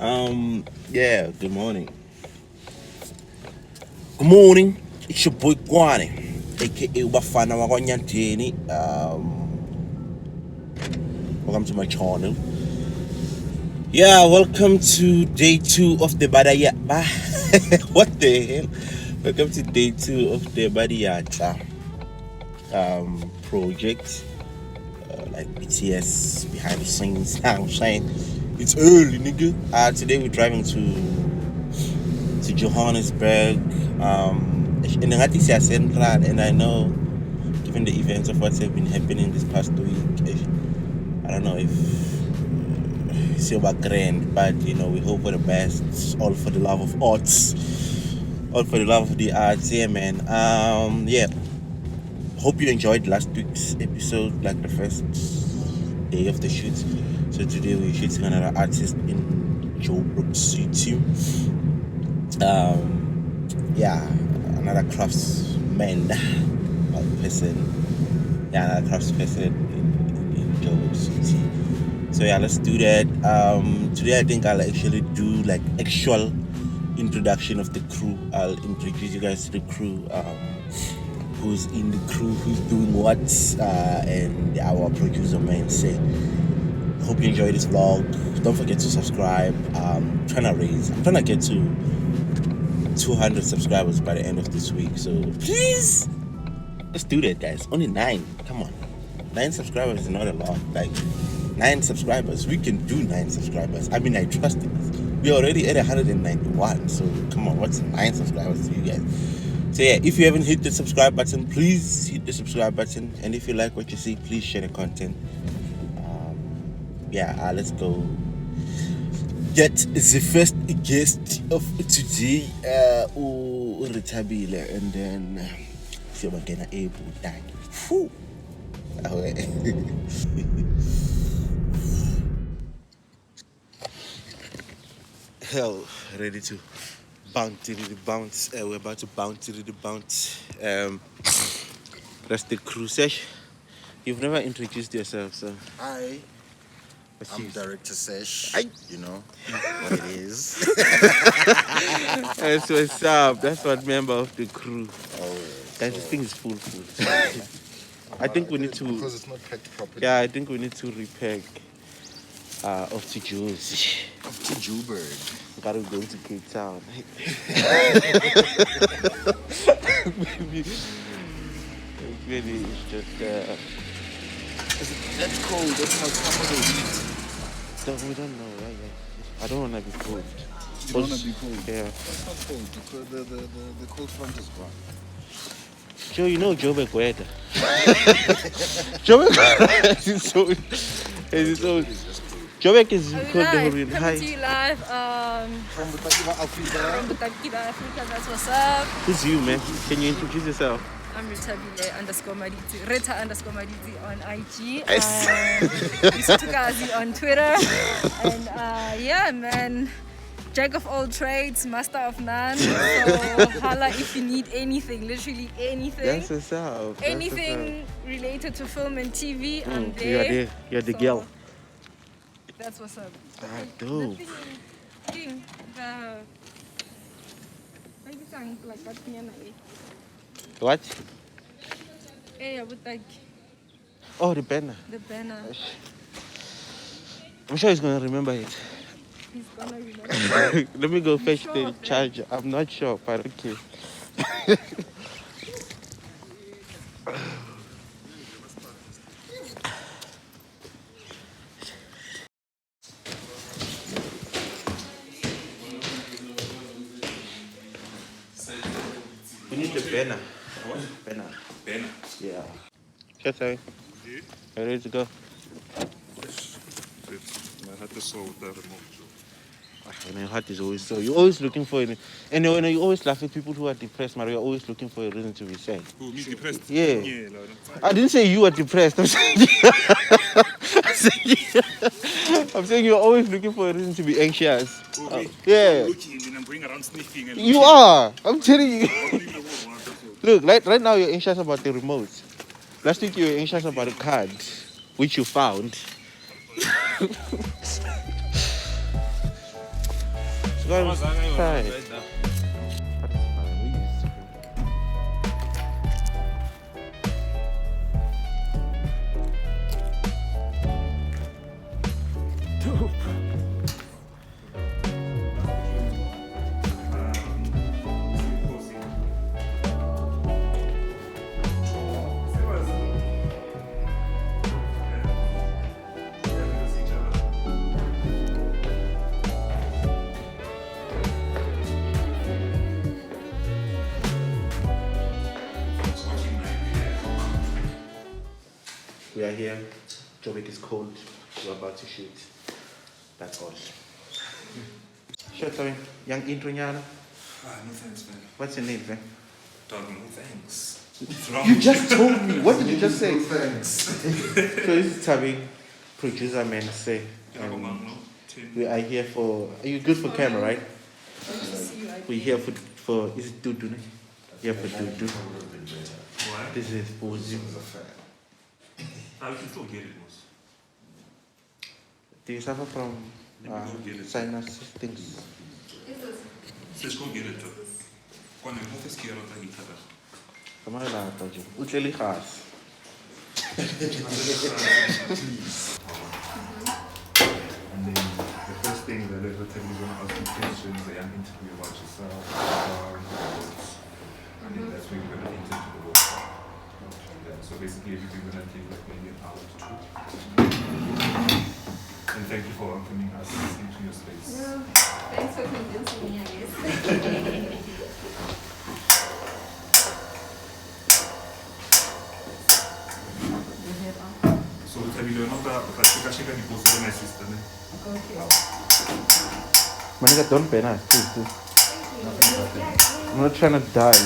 Yeah, good morning. Good morning. It's your boy Kwane, aka Bafana Wakonyantini. Welcome to my channel. Yeah, welcome to day 2 of the What the hell? Welcome to day 2 of the Ba Diatla project. Like BTS behind the scenes. I'm saying it's early, nigga. Today we're driving to Johannesburg. In the Central, and I know, given the events of what's been happening this past week, I don't know if it's over grand, but we hope for the best. All for the love of arts, all for the love of the arts. Yeah, man. Yeah. Hope you enjoyed last week's episode, like the first day of the shoot. So today we're shooting another artist in Joburg City. Yeah, another craftsman or person. Yeah, another craftsperson in Joburg City. So yeah, let's do that. Today I think I'll actually do like actual introduction of the crew. I'll introduce you guys to the crew. Who's in the crew, who's doing what, and our producer man say. Hope you enjoy this vlog. Don't forget to subscribe. I'm trying to get to 200 subscribers by the end of this week. So please, let's do that, guys. Only 9. Come on. 9 subscribers is not a lot. Like 9 subscribers. We can do 9 subscribers. I mean, I trust it. We're already at 191. So come on, what's 9 subscribers to you guys? So yeah, if you haven't hit the subscribe button, please hit the subscribe button. And if you like what you see, please share the content. Let's go get the first guest of today, Uritabile, and then we're gonna able that. Hell, ready to bounce to the bounce. We're about to bounce to the bounce. That's the crew sesh. You've never introduced yourself, so. Hi, I'm Director Sesh. Hi. You know what it is. That's what's up. That's what member of the crew. Oh, Guys, this thing is full. I think we need to. Because it's not packed properly. Yeah, I think we need to repack off to Jersey. Up to Joburg. Gotta go to Cape Town. Maybe it's just. Is it that cold? That's how come of the heat. We don't know. Right? I don't want to be cold. You don't want to be cold? Yeah. That's not cold. The cold front is gone. Joe, you know Joburg weather. Joburg is so. Joburg is called the Hurricane. Coming to you live From Botaki Ba Botaki Ba Afrika. That's what's up. Who's you, man? Can you introduce yourself? I'm Rita_Maditi on IG. Yes. Tukazi on Twitter. And yeah, man. Jack of all trades, master of none. So holla if you need anything, literally anything. That's what's up. Anything related to film and TV, I'm there. You're the girl. That's what's up. Dope. What? Oh, the banner. The banner. I'm sure he's gonna remember it. He's gonna remember. Let me go fetch sure the of that? charger. I'm not sure, but okay. We need the banner. Banner. Banner. Yeah. Sure, sorry. You? Are you ready to go? My heart is so with that remote. My heart is always so. You're always looking for it. And you always laugh at people who are depressed, Mario. You're always looking for a reason to be sad. Who, me depressed? Yeah. Yeah, no, I didn't say you are depressed. I'm saying you're always looking for a reason to be anxious. Yeah. looking and I'm going around sniffing. And You are. I'm telling you. looking. Look, right now you're anxious about the remote. Last week you were anxious about the card, which you found. Go outside. That's fine. We used to. Dope. We are here. Joburg is cold. We're about to shoot. That's all. Sure, sorry. Young intro, Nyana. No thanks, man. What's your name, man? Dog, no thanks. You just told me. What did you just say? Thanks. So this is Tabi, producer man say. We are here for. Are you good for camera, right? We're here for is it Dudu? Here for Dudu. Why? This is for Zoom. I can still get it, boss. Do you suffer from sinus things? Let's go get it, Joe. Kwane, move this gear out of guitar. Come on, I told you. Utleli gas. And then the first thing that I will tell you is going to ask you questions, a young interview about yourself, and then that's where we're going to enter into the workshop. So basically everything we're going to take like maybe an hour to two. And thank you for welcoming us into your space. Yeah, thanks for convincing me, I guess. So have you learned about the post of my sister? Manika, don't pay us, please. I'm not trying to die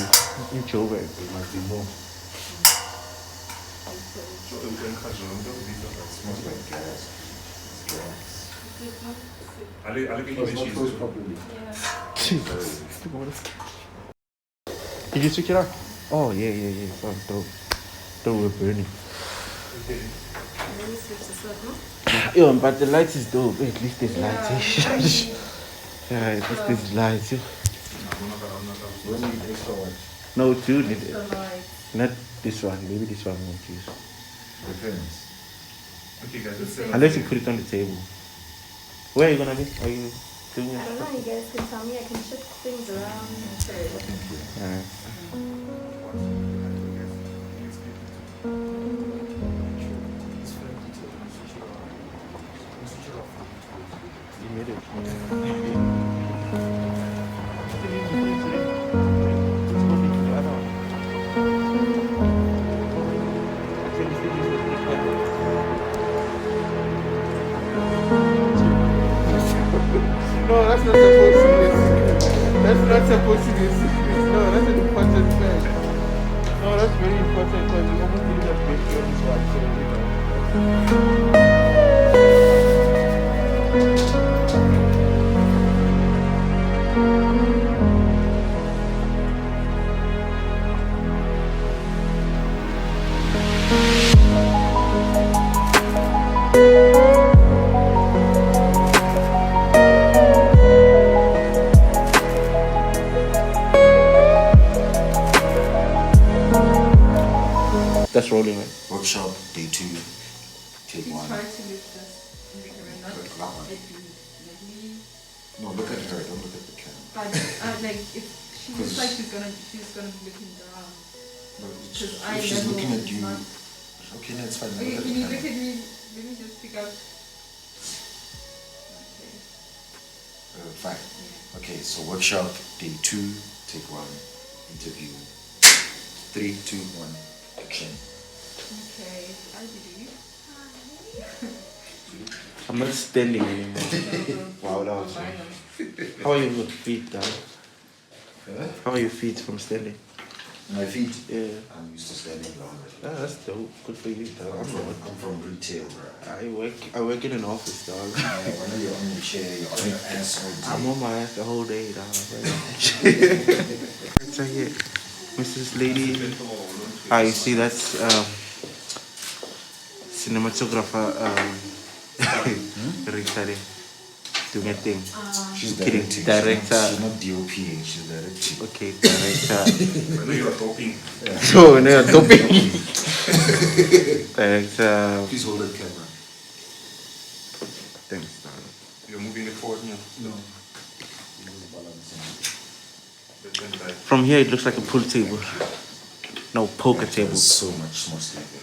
in Joburg. It must be more. Smells like gas. I'll Properly. Did you switch it off? Oh, yeah. Oh, dope. Don't worry, burning. Yeah, but the light is dope. At least there's light. Yeah, at least there's light. When you need extra one? No, dude, not this one. Maybe this one won't use. Depends. Okay, guys, let's set up. Unless you put it on the table. Where are you gonna be? Are you doing I it? don't know, you guys can tell me, I can shift things around. You made it. No, that's not supposed to be. That's not supposed to be. No, that's an important fact. No, that's very important because you almost didn't have based on this one, so you know. That's rolling, right? Workshop, day 2, take 1. Try to lift this in the camera, not Look, that one. at me. No, look at her, don't look at the camera. But like, if she looks like she's gonna be looking down. No, Because I if she's level looking at is you. not- Okay, that's fine. Okay, Look at can the you look camera. at me? Let me just pick up. Okay. Fine. Yeah. Okay, so workshop, day 2, take 1, interview. 3, 2, 1, action. Okay. How did you? I'm not standing anymore. Wow, that was How are your feet, dog? How are your feet from standing? My feet? Yeah. I'm used to standing longer. Ah, that's dope. Good for you, dog. I'm from retail, bro. I work in an office, dog. When you're on your chair, you're on your ass all I'm day. on my ass the whole day, dog. That's right here. Mrs. Lady. You see that's cinematographer Richard. doing a thing. She's Kidding. directing. Director. She's not DOPing, she's directing. Okay, director. I know you are doping. So, no, doping. Director. Please hold that camera. Thanks, man. You're moving it forward now. No. From here, it looks like a pool table. No, poker table. There's so much more stable.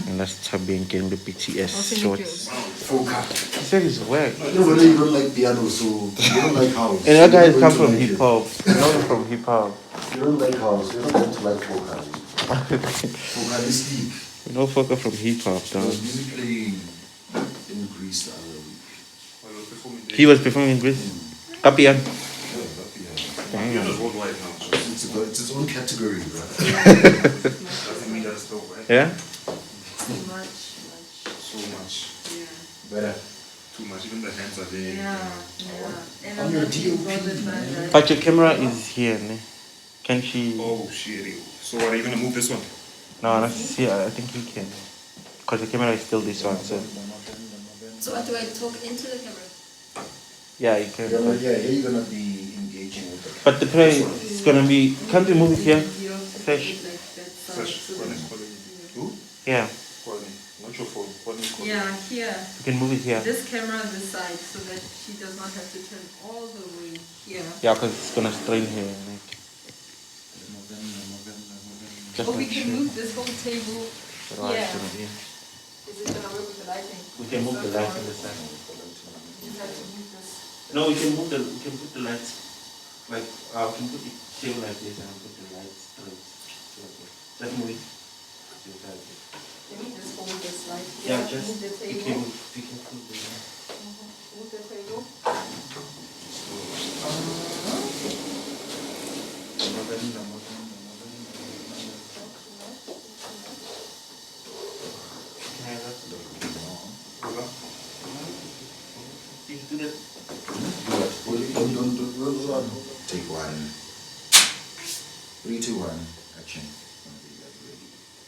And that's Tabi getting the BTS shorts. Foka. He said it's wet. You know whether you don't like piano, so you don't like house. And that guys You're come not from going to hip like hop. You know them from hip hop. it. You don't like house, you're not going to like Foka. Foka is deep. You know, fucker from hip hop, I dog. was busy playing in Greece the other week. He was performing in Greece. Kapian. You're just worldwide now. It's its own category, right? Doesn't mean that's dope, right? Yeah? Too much. So much. Yeah. Better. Too much. Even the hands are there. Yeah. And On I'm your not being DOP. bothered by that. But your camera is here, ne? Can she? Oh shit. So what, are you gonna move this one? No, not here. I think you can. Because the camera is still this one, so. So what do I talk into the camera? Yeah, you can. Yeah, here you're gonna be engaging with the But the play is gonna be. Can't we move it here? Fresh. Fresh. Kwane is calling you. Who? Yeah, Kwane. Not your phone. Kwane is calling you. Yeah, here. you can move it here. This camera on this side so that she does not have to turn all the way here. Yeah, because it's gonna strain here. Ne? Just Or we make can sure. move this whole table. The light's gonna be- Is it gonna work with the lighting? We can move the lights on the side. You have to move this. No, we can move the. We can put the lights. Like we can put the table like this and put the lights straight. Let's move it. Let me just hold this light here. Yeah, just move the you table. can move the. Move the table. Please do that. Don't. Take one. 3, 2, 1. Action.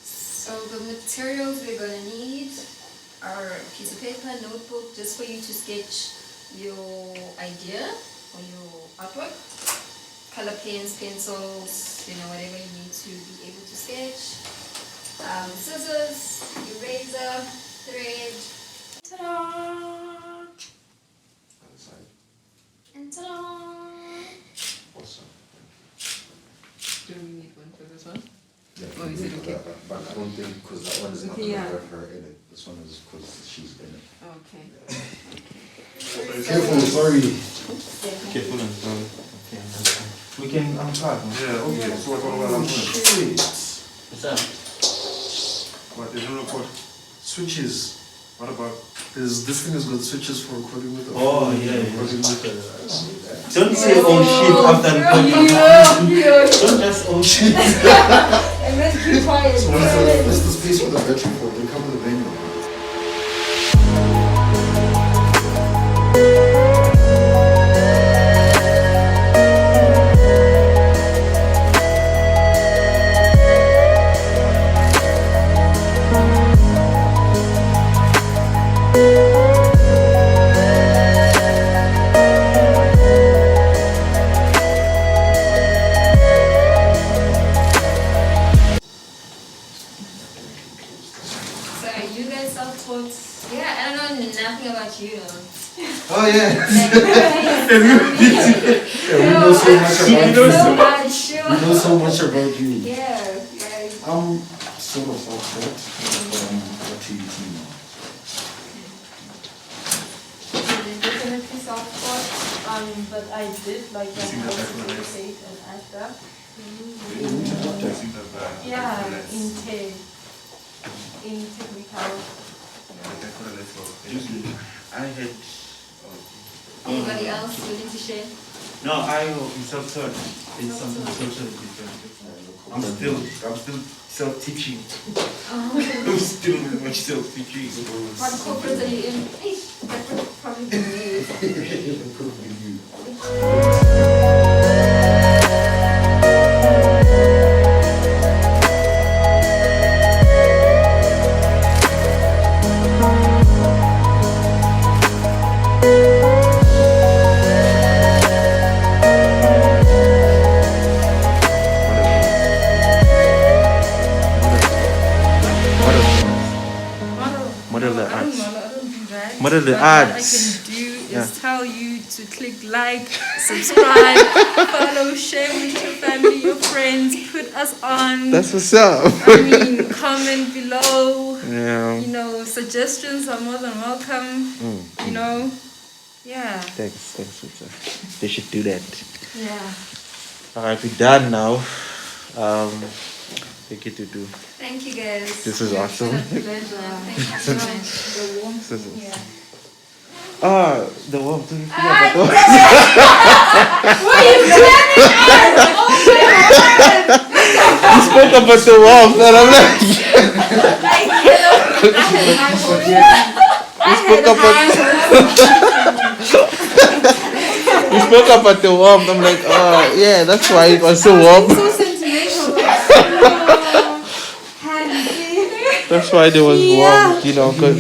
So the materials we're gonna need are a piece of paper, notebook, just for you to sketch your idea or your artwork. Color pens, pencils, whatever you need to be able to sketch. Scissors, eraser, thread. Ta-da! Other side. And ta-da! Awesome. Do we need one for this one? Yeah, Oh, is it okay? But I don't think, because that one is not Yeah. going to have her in it. This one is because she's in it. Okay. Careful, sorry. Careful and slow. Okay, that's fine. We can unplug. Yeah, okay. So what about I'm doing? Shit. What's up? What? They don't record. Switches. What about? This thing has got switches for recording with. Oh, yeah. Recording with. Don't say oh shit after recording. Don't just oh shit. And then keep quiet. So what's the space for the battery for? They come with a venue. So you guys self-taught? Yeah, I don't know nothing about you. Oh yeah. We know so much about you. so much. We know so much about you. Yeah, guys. I'm sort of self-taught, but I'm a TET now. Definitely self-taught. But I did like that participate and actor. Yeah, in technical. I had. Anybody else willing to share? No, I am self-taught. It's something totally different. I'm still self-teaching. I'm still much self-teaching. What corporate are you in? That would probably be What are the But what I odds? can do is Yeah. tell you to click like, subscribe, follow, share with your family, your friends, put us on. That's what's up. I mean, comment below. Yeah. You know, suggestions are more than welcome. You know, yeah. Thanks, Richard. They should do that. Yeah. All right, we're done now. Thank you, Dudu. Thank you guys. This is awesome. It's been a pleasure. Thank you so much. Yeah. The warmth. What are you planning on? Oh my god! You spoke about the warmth, and I'm like, you spoke about the warmth. I'm like, oh yeah, that's why it was so warm. So sentimental. That's why there was warm, you know, because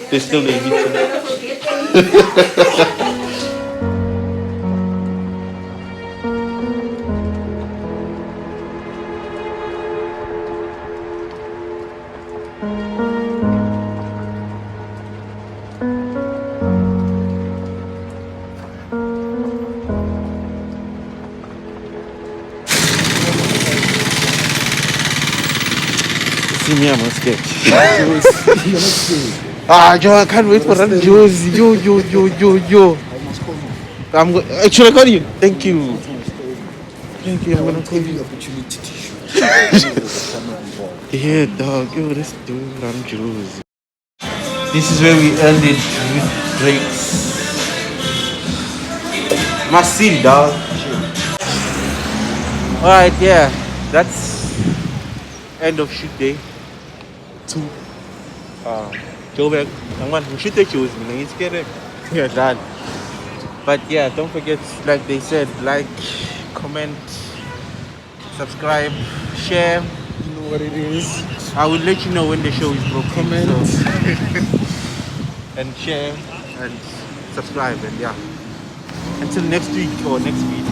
they still need each other. See me, I'm on sketch. Joe, I can't wait for that Joe's. Yo. Should I call you? Thank you. I'm gonna call you. Yeah, dog. Yo, this dude, I'm Joe's. This is where we ended with breaks. Must see, dog. Alright, yeah. That's end of shoot day 2. Joburg. We should take yours, man. It's getting yeah, done. But yeah, don't forget, like they said, like, comment, subscribe, share. You know what it is. I will let you know when the show is broken. Comment. So. And share and subscribe, and yeah. Until next week or next week.